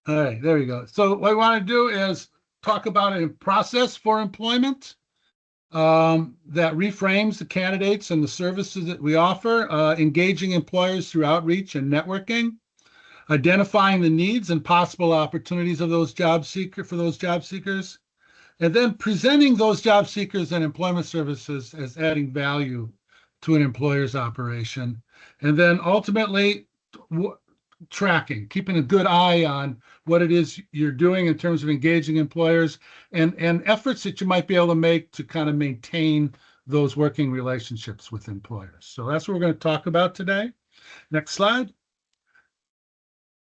All right, there we go. So what I want to do is talk about a process for employment that reframes the candidates and the services that we offer, engaging employers through outreach and networking, identifying the needs and possible opportunities of those for those job seekers, and then presenting those job seekers and employment services as adding value to an employer's operation, and then ultimately tracking, keeping a good eye on what it is you're doing in terms of engaging employers and efforts that you might be able to make to kind of maintain those working relationships with employers. So that's what we're going to talk about today. Next slide.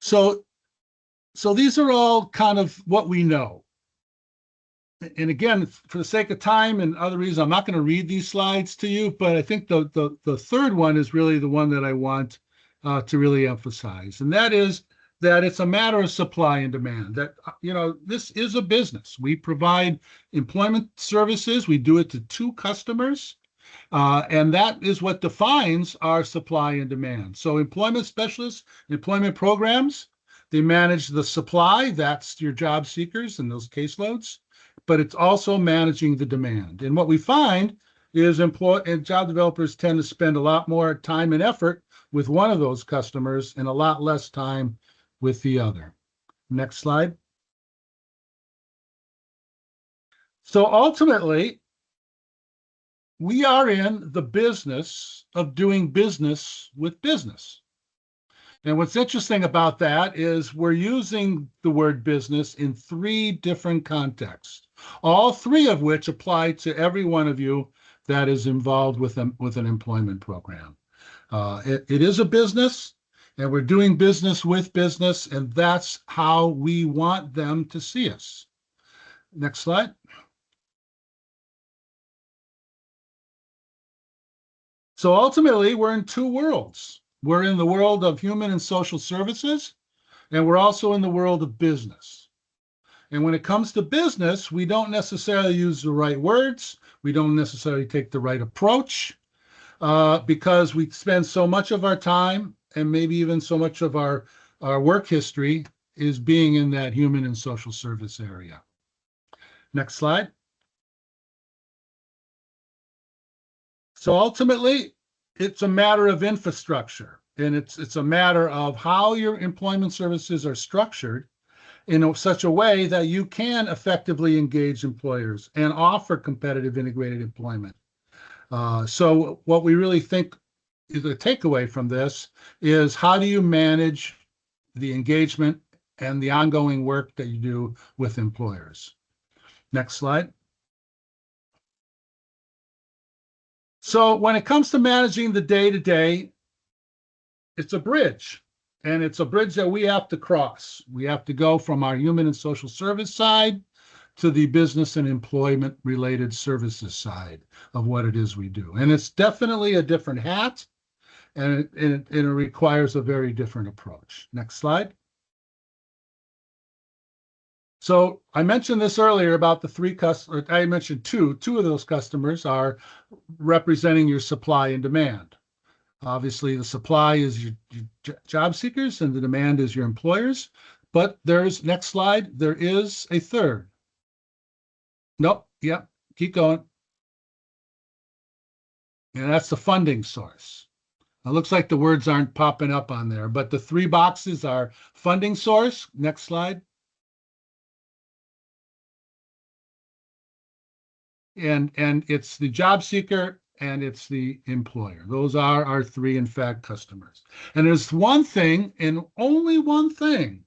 So these are all kind of what we know. And again, for the sake of time and other reasons, I'm not going to read these slides to you, but I think the third one is really the one that I want to really emphasize. And that is that it's a matter of supply and demand. That, this is a business. We provide employment services. We do it to two customers. And that is what defines our supply and demand. So employment specialists, employment programs, they manage the supply. That's your job seekers and those caseloads. But it's also managing the demand. And what we find is job developers tend to spend a lot more time and effort with one of those customers and a lot less time with the other. Next slide. So ultimately, we are in the business of doing business with business. And what's interesting about that is we're using the word business in three different contexts, all three of which apply to every one of you that is involved with an employment program. It is a business, and we're doing business with business, and that's how we want them to see us. Next slide. So ultimately, we're in two worlds. We're in the world of human and social services, and we're also in the world of business. And when it comes to business, we don't necessarily use the right words. We don't necessarily take the right approach because we spend so much of our time and maybe even so much of our work history is being in that human and social service area. Next slide. So ultimately, it's a matter of infrastructure, and it's a matter of how your employment services are structured in such a way that you can effectively engage employers and offer competitive integrated employment. So what we really think is the takeaway from this is how do you manage the engagement and the ongoing work that you do with employers. Next slide. So when it comes to managing the day-to-day, it's a bridge. And it's a bridge that we have to cross. We have to go from our human and social service side to the business and employment related services side of what it is we do. And it's definitely a different hat, and it requires a very different approach. Next slide. So I mentioned this earlier about the three customers. I mentioned two of those customers are representing your supply and demand. Obviously, the supply is your job seekers and the demand is your employers. But next slide, there is a third. Nope, yeah, keep going. And that's the funding source. It looks like the words aren't popping up on there, but the three boxes are funding source. Next slide. And it's the job seeker and it's the employer. Those are our three, in fact, customers. And there's one thing, and only one thing,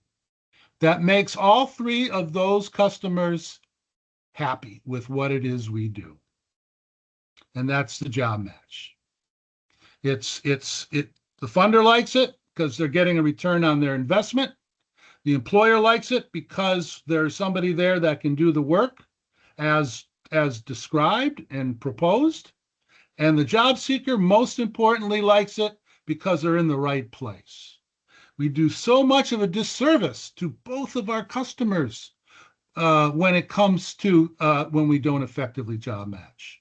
that makes all three of those customers happy with what it is we do. And that's the job match. The funder likes it because they're getting a return on their investment. The employer likes it because there's somebody there that can do the work as described and proposed. And the job seeker, most importantly, likes it because they're in the right place. We do so much of a disservice to both of our customers when it comes to when we don't effectively job match.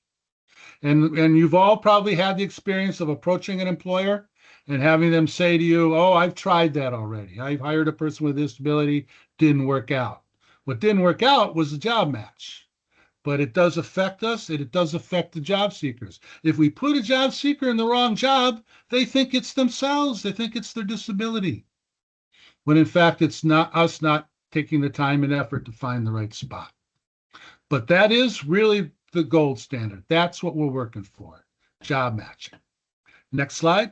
And you've all probably had the experience of approaching an employer and having them say to you, oh, I've tried that already. I've hired a person with a disability, didn't work out. What didn't work out was the job match. But it does affect us, and it does affect the job seekers. If we put a job seeker in the wrong job, they think it's themselves. They think it's their disability. When in fact, it's not us not taking the time and effort to find the right spot. But that is really the gold standard. That's what we're working for, job matching. Next slide.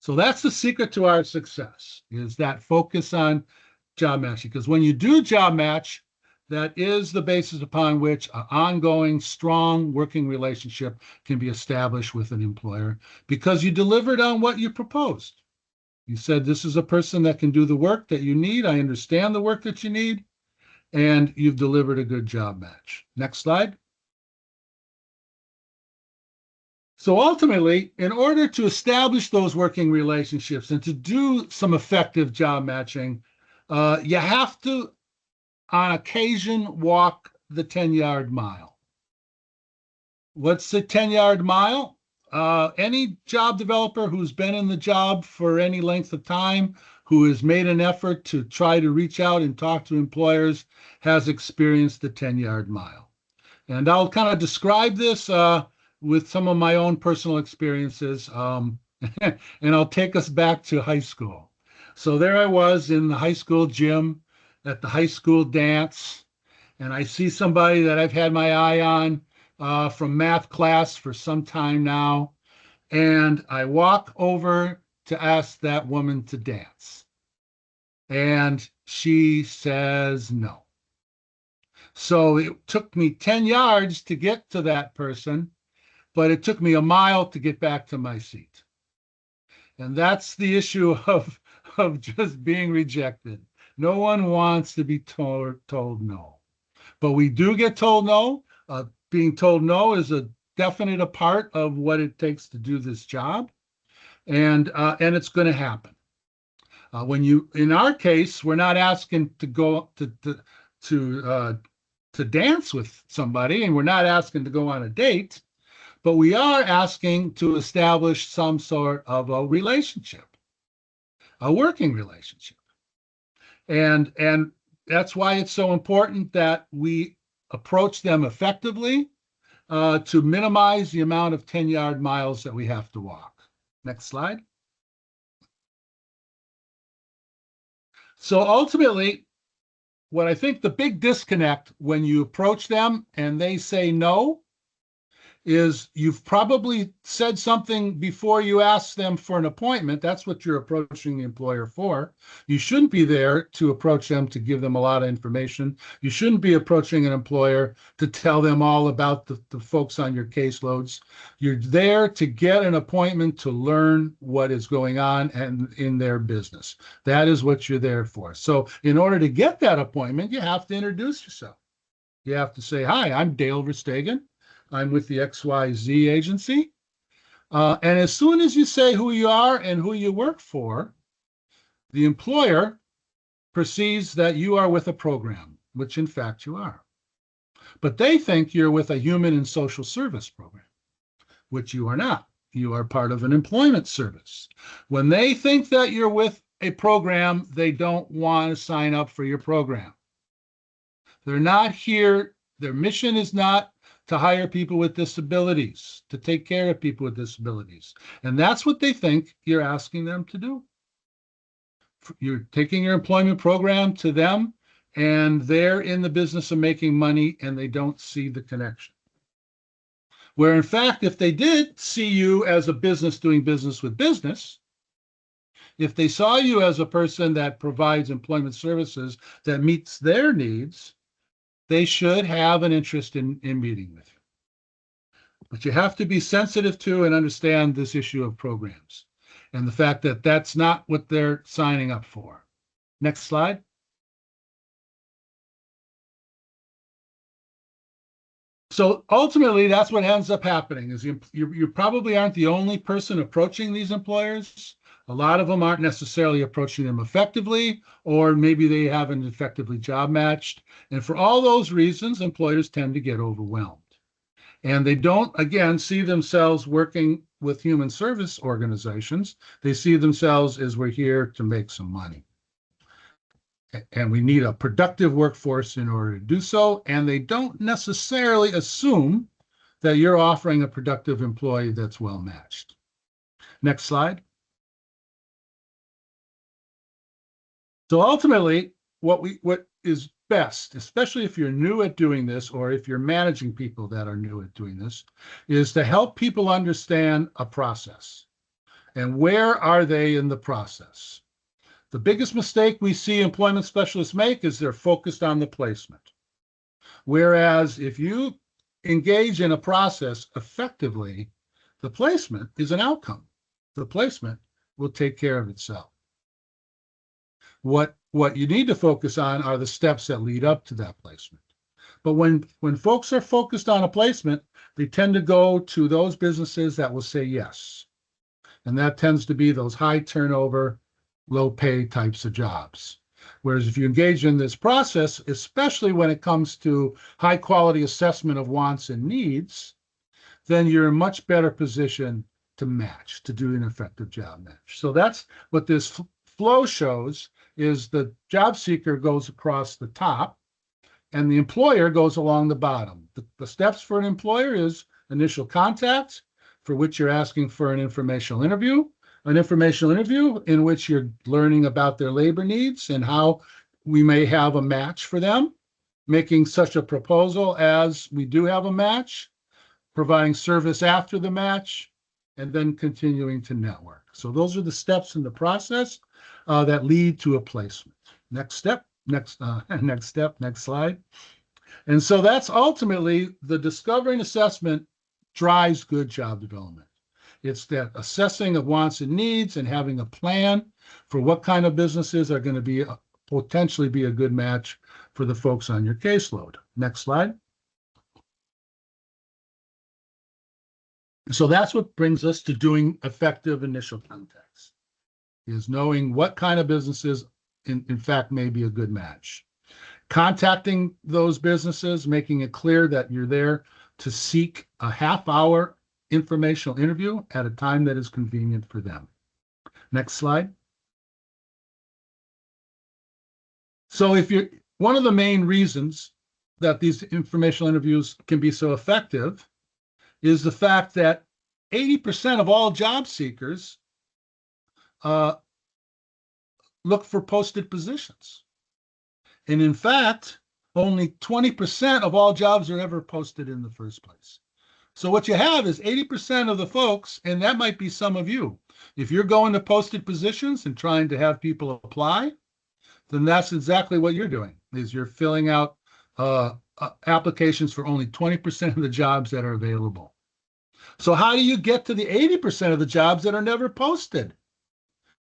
So that's the secret to our success, is that focus on job matching. Because when you do job match, that is the basis upon which an ongoing, strong working relationship can be established with an employer, because you delivered on what you proposed. You said, this is a person that can do the work that you need. I understand the work that you need, and you've delivered a good job match. Next slide. So ultimately, in order to establish those working relationships and to do some effective job matching, you have to, on occasion, walk the 10-yard mile. What's the 10-yard mile? Any job developer who's been in the job for any length of time, who has made an effort to try to reach out and talk to employers, has experienced the 10-yard mile. And I'll kind of describe this with some of my own personal experiences, and I'll take us back to high school. So there I was in the high school gym at the high school dance, and I see somebody that I've had my eye on from math class for some time now, and I walk over to ask that woman to dance, and she says no. So it took me 10 yards to get to that person, but it took me a mile to get back to my seat. And that's the issue of just being rejected. No one wants to be told no. But we do get told no. Being told no is a definite a part of what it takes to do this job. And it's going to happen. In our case, we're not asking to go to dance with somebody, and we're not asking to go on a date, but we are asking to establish some sort of a relationship, a working relationship. And that's why it's so important that we approach them effectively to minimize the amount of 10-yard miles that we have to walk. Next slide. So ultimately, what I think the big disconnect when you approach them and they say no is you've probably said something before you ask them for an appointment. That's what you're approaching the employer for. You shouldn't be there to approach them to give them a lot of information. You shouldn't be approaching an employer to tell them all about the folks on your caseloads. You're there to get an appointment to learn what is going on and in their business. That is what you're there for. So in order to get that appointment, you have to introduce yourself. You have to say, hi, I'm Dale Verstegen. I'm with the XYZ agency. And as soon as you say who you are and who you work for, the employer perceives that you are with a program, which in fact you are. But they think you're with a human and social service program, which you are not. You are part of an employment service. When they think that you're with a program, they don't want to sign up for your program. They're not here. Their mission is not to hire people with disabilities, to take care of people with disabilities. And that's what they think you're asking them to do. You're taking your employment program to them, and they're in the business of making money, and they don't see the connection. Where in fact, if they did see you as a business doing business with business, if they saw you as a person that provides employment services that meets their needs, they should have an interest in meeting with you. But you have to be sensitive to and understand this issue of programs and the fact that that's not what they're signing up for. Next slide. So ultimately, that's what ends up happening is you probably aren't the only person approaching these employers. A lot of them aren't necessarily approaching them effectively, or maybe they haven't effectively job matched. And for all those reasons, employers tend to get overwhelmed. And they don't, again, see themselves working with human service organizations, they see themselves as we're here to make some money. And we need a productive workforce in order to do so. And they don't necessarily assume that you're offering a productive employee that's well matched. Next slide. So ultimately, what is best, especially if you're new at doing this, or if you're managing people that are new at doing this, is to help people understand a process. And where are they in the process? The biggest mistake we see employment specialists make is they're focused on the placement. Whereas if you engage in a process effectively, the placement is an outcome. The placement will take care of itself. What you need to focus on are the steps that lead up to that placement. But when folks are focused on a placement, they tend to go to those businesses that will say yes. And that tends to be those high turnover, low pay types of jobs. Whereas if you engage in this process, especially when it comes to high quality assessment of wants and needs, then you're in a much better position to match, to do an effective job match. So that's what this flow shows, is the job seeker goes across the top and the employer goes along the bottom. The steps for an employer is initial contact, for which you're asking for an informational interview in which you're learning about their labor needs and how we may have a match for them, making such a proposal as we do have a match, providing service after the match, and then continuing to network. So those are the steps in the process that lead to a placement. Next step, next slide. And so that's ultimately the discovery and assessment drives good job development. It's that assessing of wants and needs and having a plan for what kind of businesses are going to be potentially be a good match for the folks on your caseload. Next slide. So that's what brings us to doing effective initial contacts, is knowing what kind of businesses in fact may be a good match. Contacting those businesses, making it clear that you're there to seek a half-hour informational interview at a time that is convenient for them. Next slide. So one of the main reasons that these informational interviews can be so effective is the fact that 80% of all job seekers look for posted positions. And in fact, only 20% of all jobs are ever posted in the first place. So what you have is 80% of the folks, and that might be some of you. If you're going to posted positions and trying to have people apply, then that's exactly what you're doing, is you're filling out applications for only 20% of the jobs that are available. So how do you get to the 80% of the jobs that are never posted?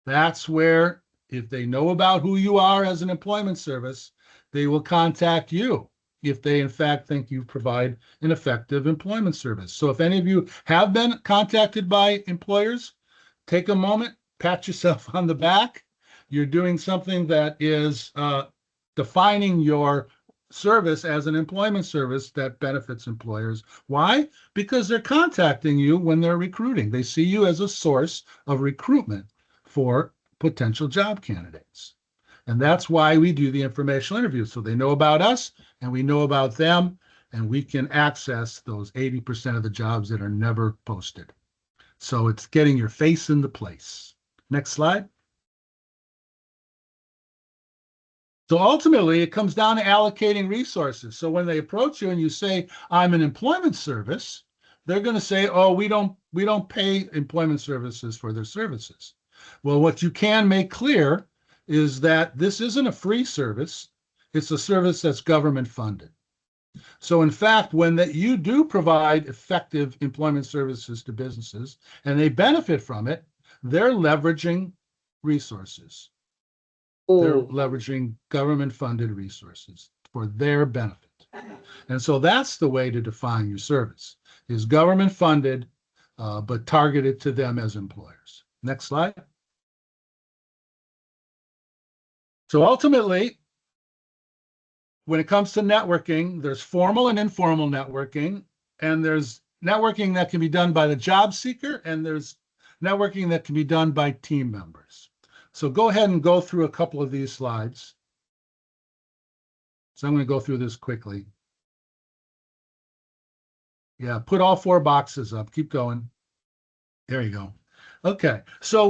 That's where, if they know about who you are as an employment service, they will contact you if they in fact think you provide an effective employment service. So if any of you have been contacted by employers, take a moment, pat yourself on the back. You're doing something that is defining your service as an employment service that benefits employers. Why? Because they're contacting you when they're recruiting. They see you as a source of recruitment for potential job candidates. And that's why we do the informational interview. So they know about us and we know about them, and we can access those 80% of the jobs that are never posted. So it's getting your face in the place. Next slide. So ultimately, it comes down to allocating resources. So when they approach you and you say, I'm an employment service, they're going to say, oh, we don't pay employment services for their services. Well, what you can make clear is that this isn't a free service. It's a service that's government funded. So in fact, when you do provide effective employment services to businesses and they benefit from it, they're leveraging resources. They're leveraging government-funded resources for their benefit. And so that's the way to define your service, is government-funded, but targeted to them as employers. Next slide. So ultimately, when it comes to networking, there's formal and informal networking, and there's networking that can be done by the job seeker, and there's networking that can be done by team members. So go ahead and go through a couple of these slides. So I'm going to go through this quickly. Yeah, put all 4 boxes up. Keep going. There you go. Okay, so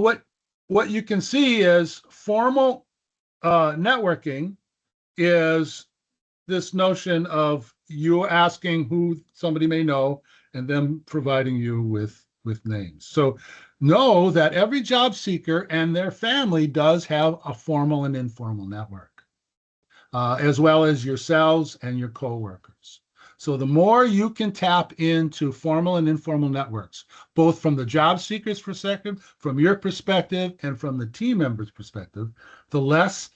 what you can see is formal networking is this notion of you asking who somebody may know and them providing you with names. So know that every job seeker and their family does have a formal and informal network, as well as yourselves and your coworkers. So the more you can tap into formal and informal networks, both from the job seeker's perspective, from your perspective, and from the team member's perspective, the less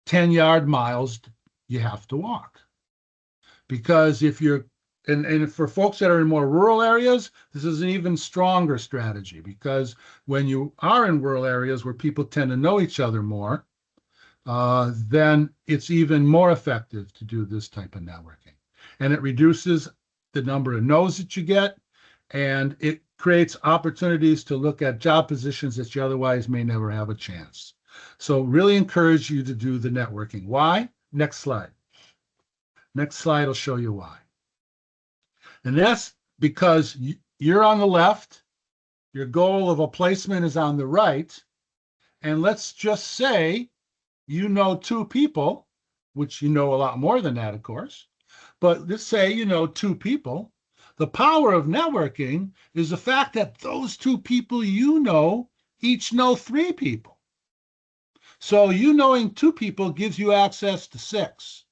10-yard miles you have to walk. Because if you're, and for folks that are in more rural areas, this is an even stronger strategy, because when you are in rural areas where people tend to know each other more, then it's even more effective to do this type of networking. And it reduces the number of no's that you get, and it creates opportunities to look at job positions that you otherwise may never have a chance. So really encourage you to do the networking. Why? Next slide. Next slide will show you why. And that's because you're on the left, your goal of a placement is on the right, and let's just say you know 2 people, which you know a lot more than that, of course, but let's say you know 2 people. The power of networking is the fact that those 2 people you know each know 3 people. So you knowing 2 people gives you access to 6.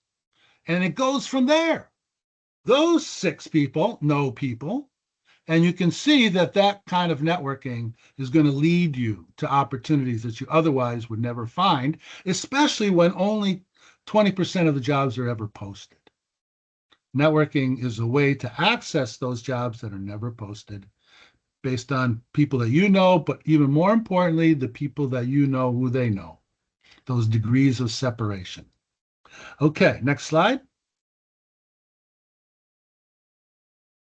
And it goes from there. Those 6 people know people, and you can see that that kind of networking is going to lead you to opportunities that you otherwise would never find, especially when only 20% of the jobs are ever posted. Networking is a way to access those jobs that are never posted based on people that you know, but even more importantly, the people that you know who they know, those degrees of separation. Okay, next slide.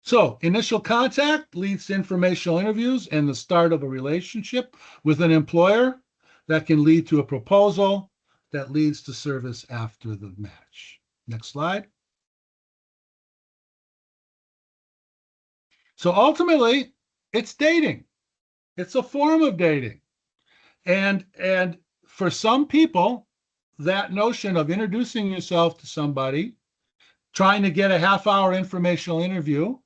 So initial contact leads to informational interviews and the start of a relationship with an employer that can lead to a proposal that leads to service after the match. Next slide. So ultimately, it's dating. It's a form of dating. And for some people, that notion of introducing yourself to somebody, trying to get a half-hour informational interview,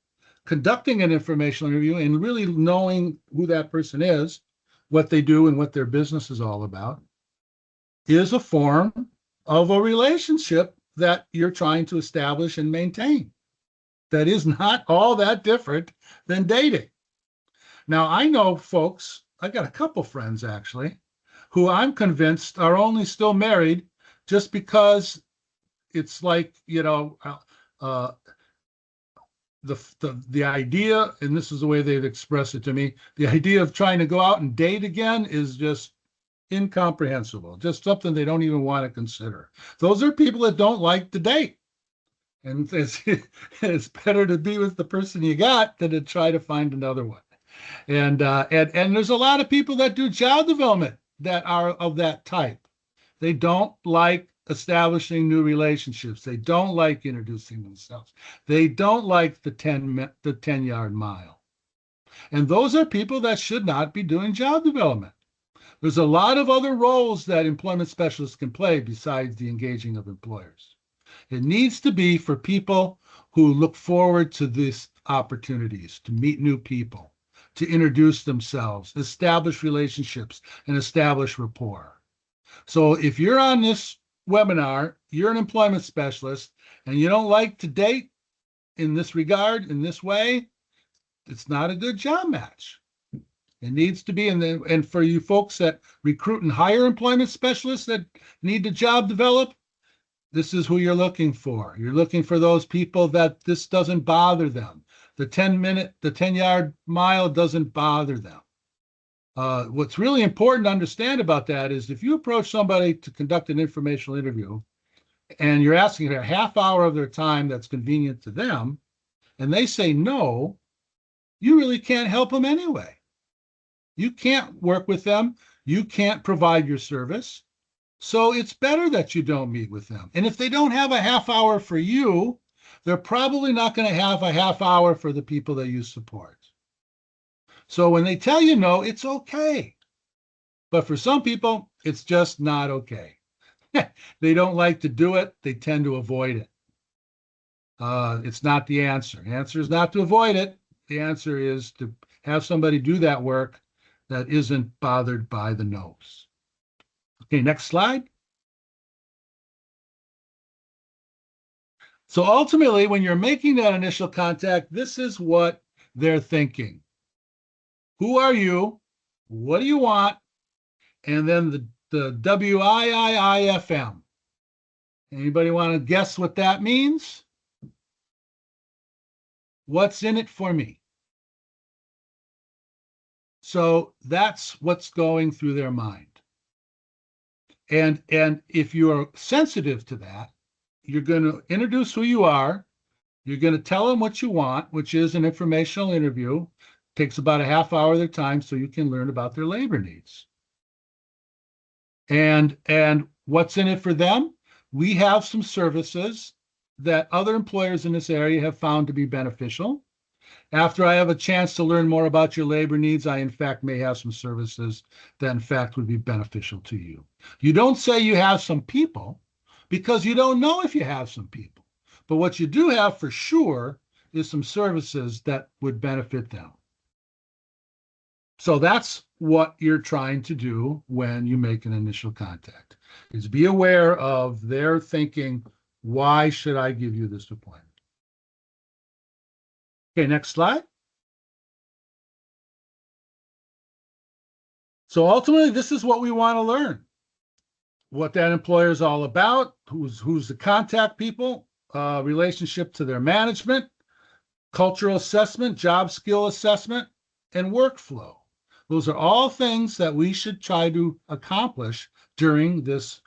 conducting an informational interview, and really knowing who that person is, what they do, and what their business is all about, is a form of a relationship that you're trying to establish and maintain. That is not all that different than dating. Now, I know folks, I've got a couple friends actually, who I'm convinced are only still married just because it's like, you know, the idea, and this is the way they've expressed it to me, the idea of trying to go out and date again is just incomprehensible, just something they don't even want to consider. Those are people that don't like to date. And it's better to be with the person you got than to try to find another one. And there's a lot of people that do job development that are of that type. They don't like establishing new relationships. They don't like introducing themselves. They don't like the 10-yard mile. And those are people that should not be doing job development. There's a lot of other roles that employment specialists can play besides the engaging of employers. It needs to be for people who look forward to these opportunities, to meet new people, to introduce themselves, establish relationships, and establish rapport. So if you're on this webinar, you're an employment specialist, and you don't like to date in this regard, in this way, it's not a good job match. It needs to be, and for you folks that recruit and hire employment specialists that need to job develop, this is who you're looking for. You're looking for those people that this doesn't bother them. The 10-yard mile doesn't bother them. What's really important to understand about that is if you approach somebody to conduct an informational interview and you're asking for a half hour of their time that's convenient to them, and they say no, you really can't help them anyway. You can't work with them. You can't provide your service. So it's better that you don't meet with them. And if they don't have a half hour for you, they're probably not going to have a half hour for the people that you support. So when they tell you no, it's okay. But for some people, it's just not okay. They don't like to do it. They tend to avoid it. It's not the answer. The answer is not to avoid it. The answer is to have somebody do that work that isn't bothered by the no's. Okay, next slide. So ultimately, when you're making that initial contact, this is what they're thinking. Who are you? What do you want? And then the WIIIFM. Anybody want to guess what that means? What's in it for me? So that's what's going through their mind. And if you're sensitive to that, you're going to introduce who you are. You're going to tell them what you want, which is an informational interview. It takes about a half hour of their time so you can learn about their labor needs. And what's in it for them? We have some services that other employers in this area have found to be beneficial. After I have a chance to learn more about your labor needs, I, in fact, may have some services that, in fact, would be beneficial to you. You don't say you have some people because you don't know if you have some people. But what you do have for sure is some services that would benefit them. So that's what you're trying to do when you make an initial contact, is be aware of their thinking, why should I give you this appointment? Okay, next slide. So ultimately, this is what we want to learn. What that employer is all about, who's the contact people, relationship to their management, cultural assessment, job skill assessment, and workflow. Those are all things that we should try to accomplish during this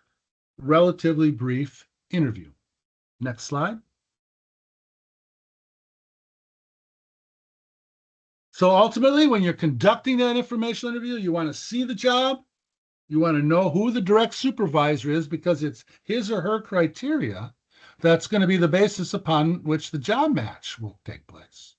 relatively brief interview. Next slide. So ultimately, when you're conducting that informational interview, you want to see the job. You want to know who the direct supervisor is because it's his or her criteria that's going to be the basis upon which the job match will take place.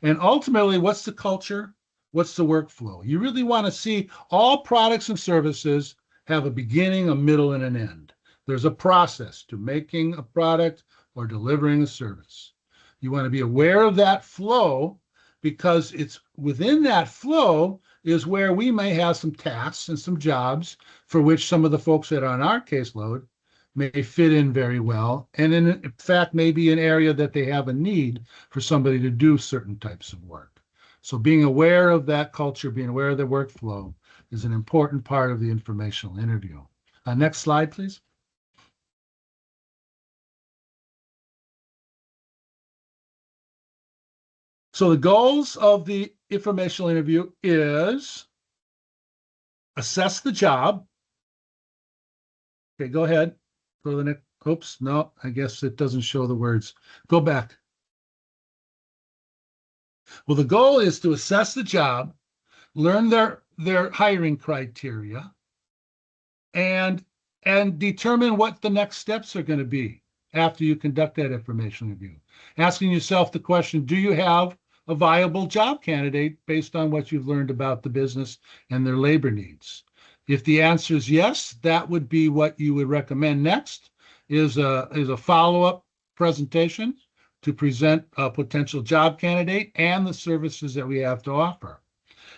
And ultimately, what's the culture? What's the workflow? You really want to see all products and services have a beginning, a middle, and an end. There's a process to making a product or delivering a service. You want to be aware of that flow because it's within that flow is where we may have some tasks and some jobs for which some of the folks that are on our caseload may fit in very well. And in fact, may be an area that they have a need for somebody to do certain types of work. So being aware of that culture, being aware of the workflow is an important part of the informational interview. Next slide, please. So the goals of the informational interview is assess the job. Okay, go ahead. Go to the next. Oops, no, I guess it doesn't show the words. Go back. Well, the goal is to assess the job, learn their hiring criteria, and determine what the next steps are going to be after you conduct that information review. Asking yourself the question, do you have a viable job candidate based on what you've learned about the business and their labor needs? If the answer is yes, that would be what you would recommend next is a follow-up presentation to present a potential job candidate and the services that we have to offer.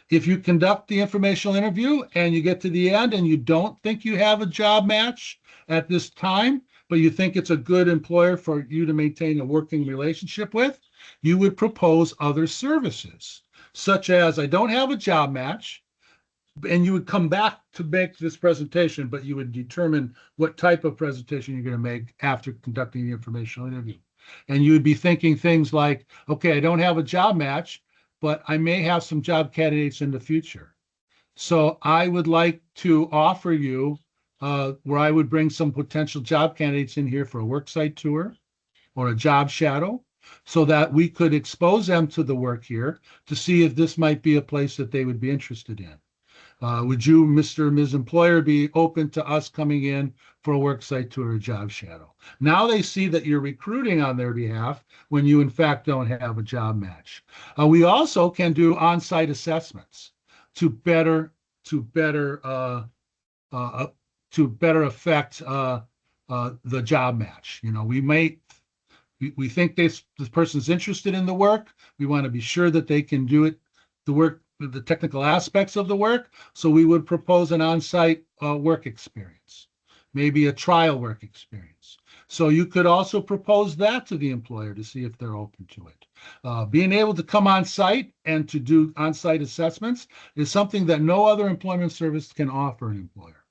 If you conduct the informational interview and you get to the end and you don't think you have a job match at this time, but you think it's a good employer for you to maintain a working relationship with, you would propose other services, such as I don't have a job match, and you would come back to make this presentation, but you would determine what type of presentation you're going to make after conducting the informational interview. And you would be thinking things like, okay, I don't have a job match, but I may have some job candidates in the future. So I would like to offer you where I would bring some potential job candidates in here for a worksite tour or a job shadow so that we could expose them to the work here to see if this might be a place that they would be interested in. Would you, Mr. or Ms. Employer, be open to us coming in for a work site tour or job shadow? Now they see that you're recruiting on their behalf when you, in fact, don't have a job match. We also can do on-site assessments to better to better affect the job match. You know, we think this person's interested in the work. We want to be sure that they can do it, the work, the technical aspects of the work. So we would propose an on-site work experience, maybe a trial work experience. So you could also propose that to the employer to see if they're open to it. Being able to come on site and to do on-site assessments is something that no other employment service can offer an employer.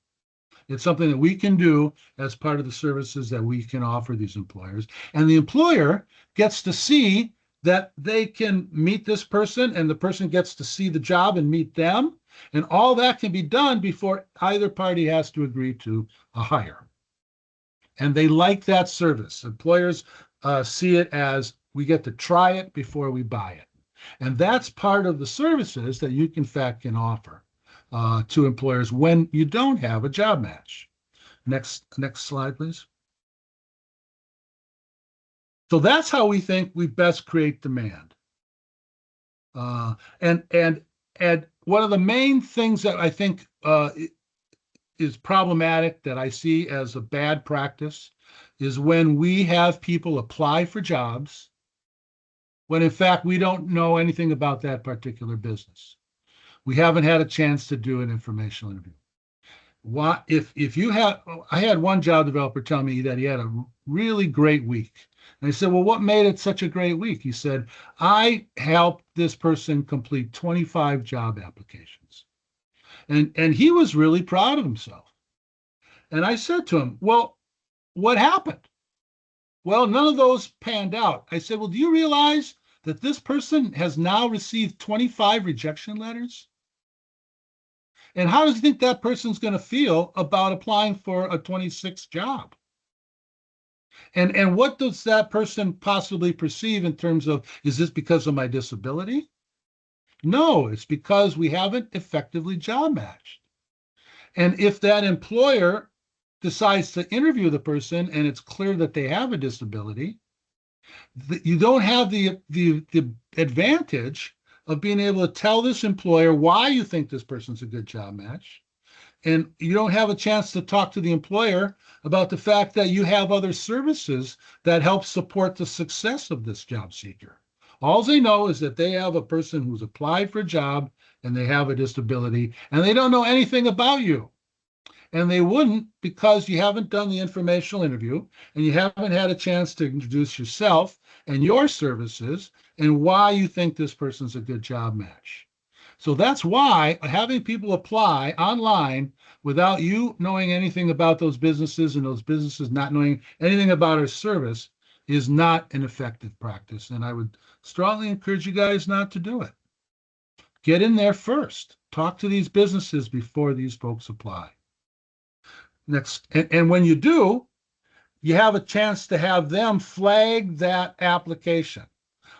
It's something that we can do as part of the services that we can offer these employers. And the employer gets to see that they can meet this person, and the person gets to see the job and meet them. And all that can be done before either party has to agree to a hire. And they like that service. Employers see it as we get to try it before we buy it. And that's part of the services that you, in fact, can offer to employers when you don't have a job match. Next slide, please. So that's how we think we best create demand. And one of the main things that I think is problematic, that I see as a bad practice, is when we have people apply for jobs when in fact we don't know anything about that particular business. We haven't had a chance to do an informational interview. I had one job developer tell me that he had a really great week. And I said, well, what made it such a great week? He said, I helped this person complete 25 job applications. And he was really proud of himself. And I said to him, well, what happened? Well, none of those panned out. I said, well, do you realize that this person has now received 25 rejection letters? And how does he think that person's going to feel about applying for a 26th job? And what does that person possibly perceive in terms of, is this because of my disability? No, it's because we haven't effectively job matched. And if that employer decides to interview the person and it's clear that they have a disability, you don't have the advantage of being able to tell this employer why you think this person's a good job match. And you don't have a chance to talk to the employer about the fact that you have other services that help support the success of this job seeker. All they know is that they have a person who's applied for a job and they have a disability, and they don't know anything about you. And they wouldn't, because you haven't done the informational interview and you haven't had a chance to introduce yourself and your services and why you think this person's a good job match. So that's why having people apply online without you knowing anything about those businesses and those businesses not knowing anything about our service is not an effective practice. And I would strongly encourage you guys not to do it. Get in there first. Talk to these businesses before these folks apply. Next, and when you do, you have a chance to have them flag that application.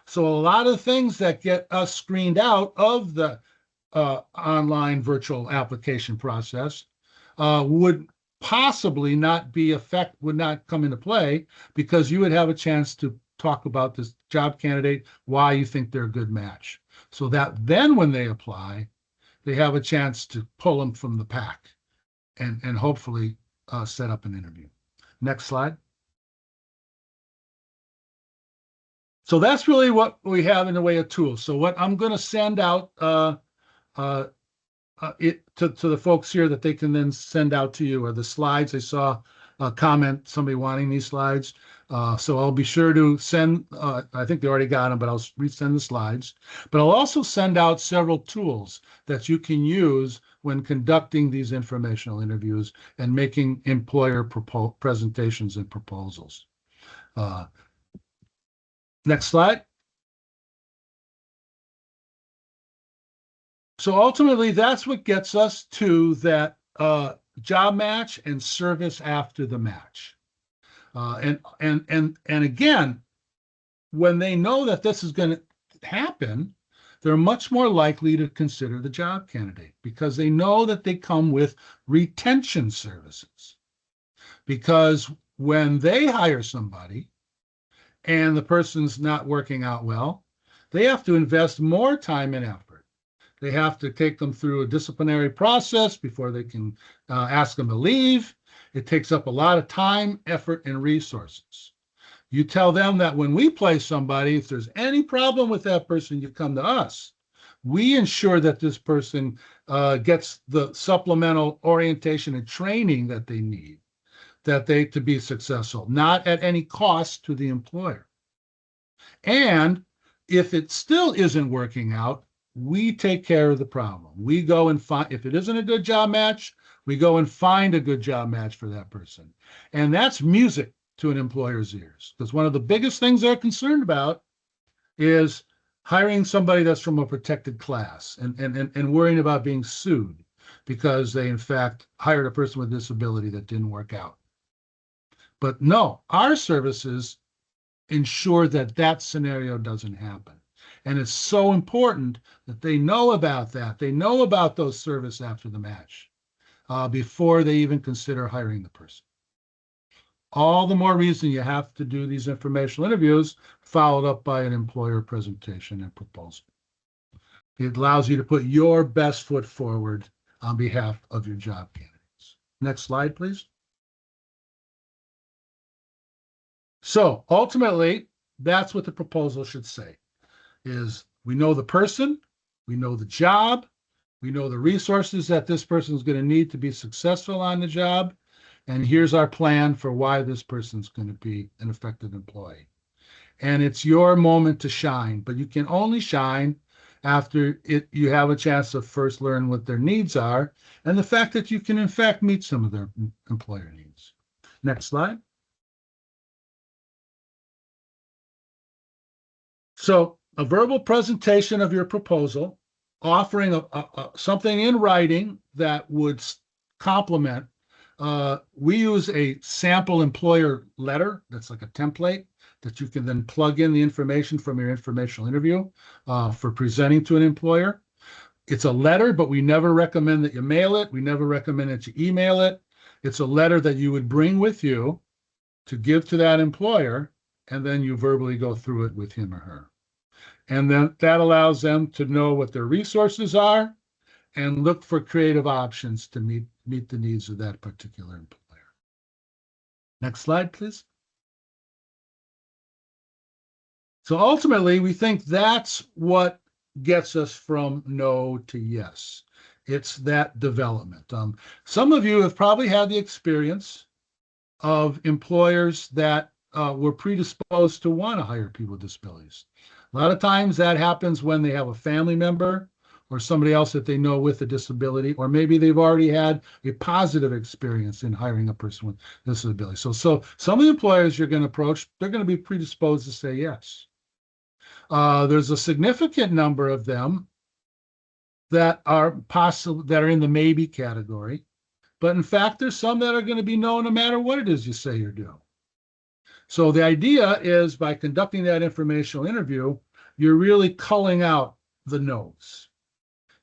So a lot of things that get us screened out of the online virtual application process would possibly not would not come into play, because you would have a chance to talk about this job candidate, why you think they're a good match. So that then when they apply, they have a chance to pull them from the pack and hopefully set up an interview. Next slide. So that's really what we have in the way of tools. So what I'm going to send out to the folks here that they can then send out to you are the slides. I saw a comment, somebody wanting these slides. So I'll be sure to send, I think they already got them, but I'll resend the slides. But I'll also send out several tools that you can use when conducting these informational interviews and making employer presentations and proposals. Next slide. So ultimately, that's what gets us to that job match and service after the match. And again, when they know that this is going to happen, they're much more likely to consider the job candidate because they know that they come with retention services. Because when they hire somebody and the person's not working out well, they have to invest more time and effort. They have to take them through a disciplinary process before they can ask them to leave. It takes up a lot of time, effort, and resources. You tell them that when we place somebody, if there's any problem with that person, you come to us. We ensure that this person gets the supplemental orientation and training that they need, to be successful, not at any cost to the employer. And if it still isn't working out, we take care of the problem. We go and find, if it isn't a good job match, we go and find a good job match for that person. And that's music to an employer's ears, because one of the biggest things they're concerned about is hiring somebody that's from a protected class and worrying about being sued because they, in fact, hired a person with a disability that didn't work out. But no, our services ensure that that scenario doesn't happen. And it's so important that they know about that. They know about those services after the match before they even consider hiring the person. All the more reason you have to do these informational interviews followed up by an employer presentation and proposal. It allows you to put your best foot forward on behalf of your job candidates. Next slide, please. So ultimately, that's what the proposal should say, is we know the person, we know the job, we know the resources that this person is going to need to be successful on the job, and here's our plan for why this person's going to be an effective employee. And it's your moment to shine, but you can only shine after you have a chance to first learn what their needs are and the fact that you can, in fact, meet some of their employer needs. Next slide. So a verbal presentation of your proposal, offering something in writing that would complement. We use a sample employer letter that's like a template that you can then plug in the information from your informational interview for presenting to an employer. It's a letter, but we never recommend that you mail it. We never recommend that you email it. It's a letter that you would bring with you to give to that employer, and then you verbally go through it with him or her. And then that allows them to know what their resources are and look for creative options to meet the needs of that particular employer. Next slide, please. So ultimately, we think that's what gets us from no to yes. It's that development. Some of you have probably had the experience of employers that were predisposed to want to hire people with disabilities. A lot of times that happens when they have a family member or somebody else that they know with a disability, or maybe they've already had a positive experience in hiring a person with disability. So some of the employers you're going to approach, they're going to be predisposed to say yes. There's a significant number of them that are possible, that are in the maybe category, but in fact, there's some that are going to be no matter what it is you say you're doing. So the idea is by conducting that informational interview, you're really culling out the no's.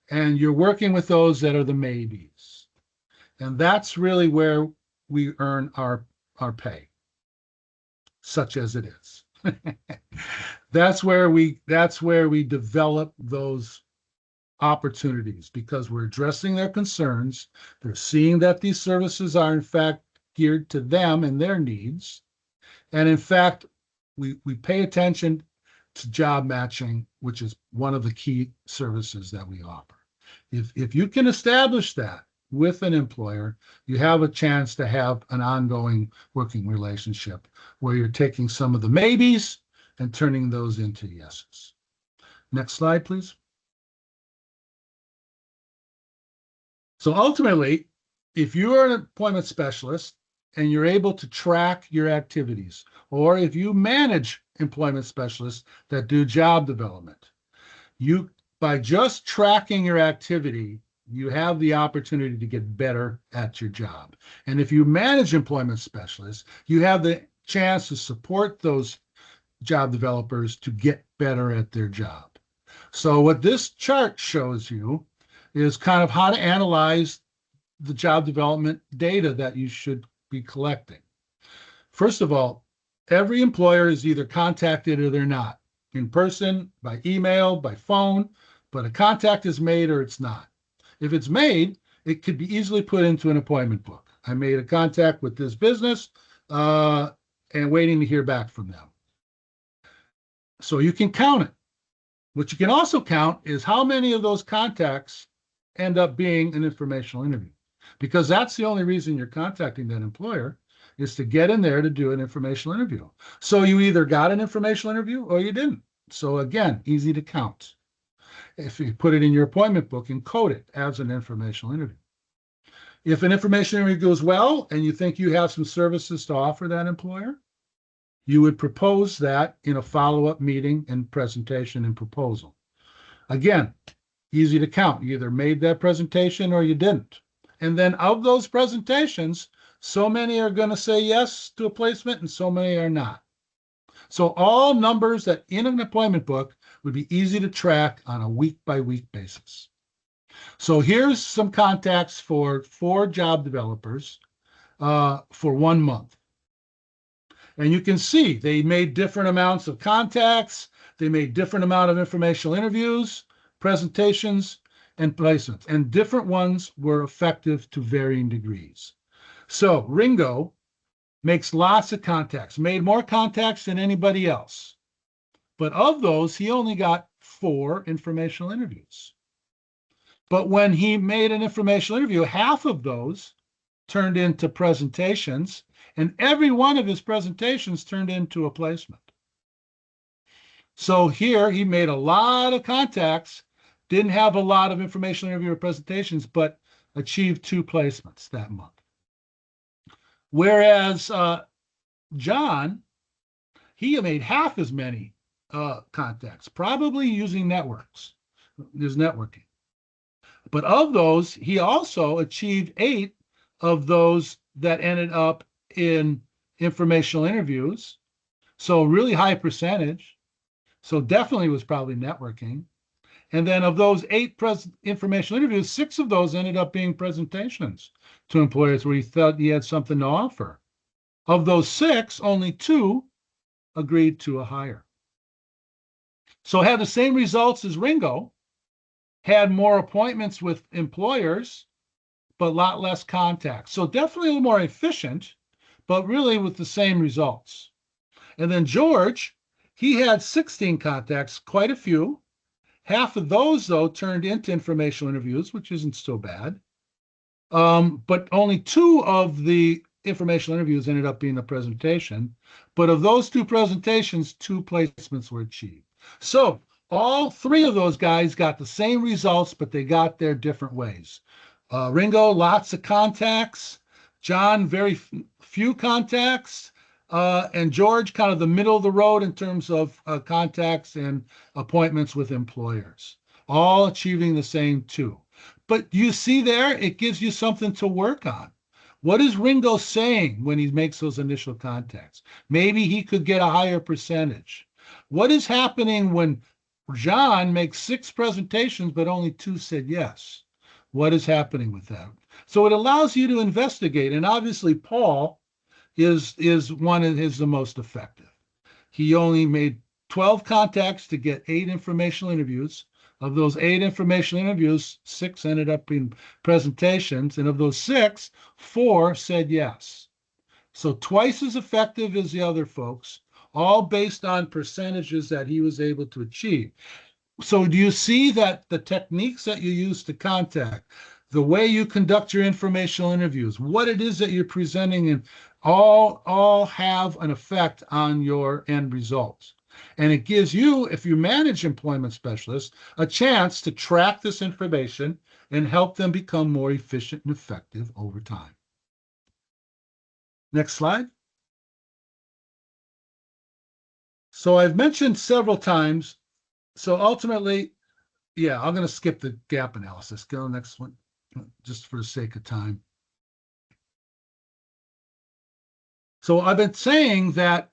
And you're working with those that are the maybes. And that's really where we earn our pay, such as it is. That's where we develop those opportunities, because we're addressing their concerns. They're seeing that these services are in fact geared to them and their needs. And in fact, we pay attention to job matching, which is one of the key services that we offer. If you can establish that with an employer, you have a chance to have an ongoing working relationship where you're taking some of the maybes and turning those into yeses. Next slide, please. So ultimately, if you are an employment specialist and you're able to track your activities, or if you manage employment specialists that do job development, by just tracking your activity, you have the opportunity to get better at your job. And if you manage employment specialists, you have the chance to support those job developers to get better at their job. So what this chart shows you is kind of how to analyze the job development data that you should be collecting. First of all, every employer is either contacted or they're not, in person, by email, by phone, but a contact is made or it's not. If it's made, it could be easily put into an appointment book. I made a contact with this business and waiting to hear back from them. So you can count it. What you can also count is how many of those contacts end up being an informational interview, because that's the only reason you're contacting that employer is to get in there to do an informational interview. So you either got an informational interview or you didn't. So again, easy to count. If you put it in your appointment book and code it as an informational interview. If an informational interview goes well and you think you have some services to offer that employer, you would propose that in a follow-up meeting and presentation and proposal. Again, easy to count. You either made that presentation or you didn't. And then of those presentations, so many are going to say yes to a placement and so many are not. So all numbers that in an appointment book would be easy to track on a week-by-week basis. So here's some contacts for 4 job developers for 1 month. And you can see they made different amounts of contacts. They made different amount of informational interviews, presentations, and placements. And different ones were effective to varying degrees. So Ringo makes lots of contacts, made more contacts than anybody else. But of those, he only got 4 informational interviews. But when he made an informational interview, half of those turned into presentations, and every one of his presentations turned into a placement. So here he made a lot of contacts, didn't have a lot of informational interview or presentations, but achieved 2 placements that month. Whereas John, he made half as many contacts, probably using networks, his networking. But of those, he also achieved 8 of those that ended up in informational interviews. So really high percentage. So definitely was probably networking. And then of those 8 informational interviews, 6 of those ended up being presentations to employers where he thought he had something to offer. Of those 6, only 2 agreed to a hire. So had the same results as Ringo, had more appointments with employers, but a lot less contacts. So definitely a little more efficient, but really with the same results. And then George, he had 16 contacts, quite a few. Half of those, though, turned into informational interviews, which isn't so bad. But only 2 of the informational interviews ended up being a presentation. But of those 2 presentations, 2 placements were achieved. So all 3 of those guys got the same results, but they got there different ways. Ringo, lots of contacts. John, very few contacts. And George, kind of the middle of the road in terms of contacts and appointments with employers, all achieving the same 2. But you see there, it gives you something to work on. What is Ringo saying when he makes those initial contacts? Maybe he could get a higher percentage. What is happening when John makes 6 presentations, but only 2 said yes? What is happening with that? So it allows you to investigate. And obviously, Paul is the most effective. He only made 12 contacts to get 8 informational interviews. Of those 8 informational interviews, 6 ended up being presentations. And of those 6, 4 said yes. So twice as effective as the other folks, all based on percentages that he was able to achieve. So do you see that the techniques that you use to contact, the way you conduct your informational interviews, what it is that you're presenting, and all have an effect on your end results. And it gives you, if you manage employment specialists, a chance to track this information and help them become more efficient and effective over time. Next slide. So I've mentioned several times, so ultimately, yeah, I'm going to skip the gap analysis. Go next one, just for the sake of time. So I've been saying that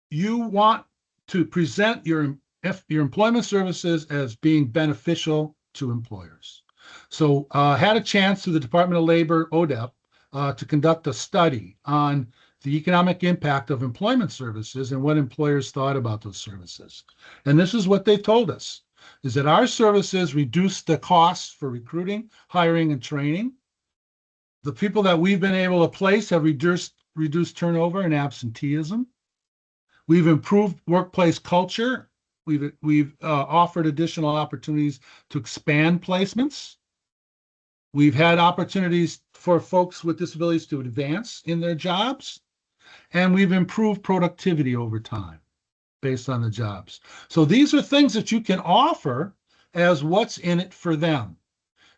you want to present your employment services as being beneficial to employers. So had a chance through the Department of Labor, ODEP, to conduct a study on the economic impact of employment services and what employers thought about those services. And this is what they told us, is that our services reduce the costs for recruiting, hiring, and training. The people that we've been able to place have reduced turnover and absenteeism. We've improved workplace culture. We've offered additional opportunities to expand placements. We've had opportunities for folks with disabilities to advance in their jobs, and we've improved productivity over time based on the jobs. So these are things that you can offer as what's in it for them.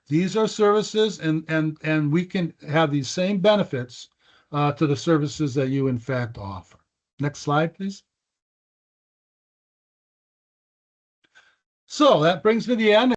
These are services, and we can have these same benefits to the services that you in fact offer. Next slide, please. So that brings me to the end.